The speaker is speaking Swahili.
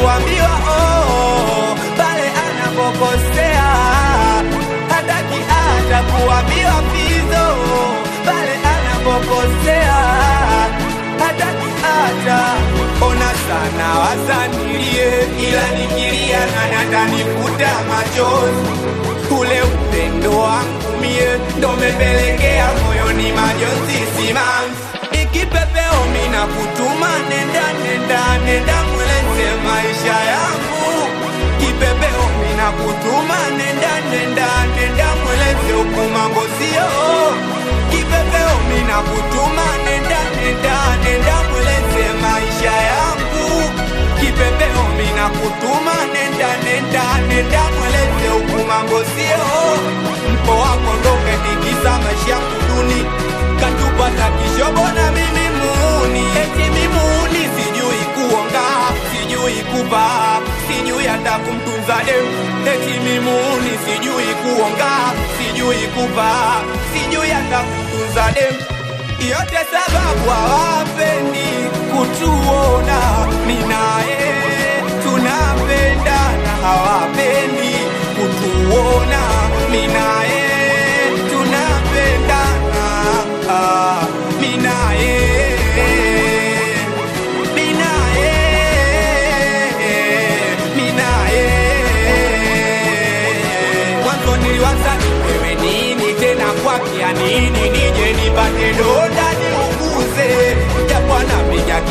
kuambiwa oh, pale anapokosea. Hataki hata kuambiwa Fizo pale anapokosea. Hataki hata ona sana wasanilie, ila nikilia na ndanifuta machozi. Ule upendo wangu mie ndo mepelekea moyoni majonzi simanzi. Ikipepeo mina kutuma nenda nenda nenda mweleze maisha yangu. Kipepeo mina kutuma nenda nenda nenda mweleze huku mambo sio. Kipepeo mina kutuma nenda nenda nenda mweleze maisha yangu. Kipepeo mina kutuma nenda nenda nenda mweleze huku mambo sio. Mpo wako ndo umetikisa maisha kuduni, katupata kishobo na mimi muuni. Eti mimi muuni, sijui kuonga, sijui kuvaa, sijui hata kumtunza dem. Eti mimi muuni, sijui kuonga, sijui kuvaa, sijui hata kumtunza dem. Yote sababu hawapendi kutuona mimi naye tunapendana. Hawapendi kutuona mimi naye tunapendana. Mimi naye mwanzo niliwaza wewe nini tena kwake ya nini, nije nipate doda niuguze japo anapiga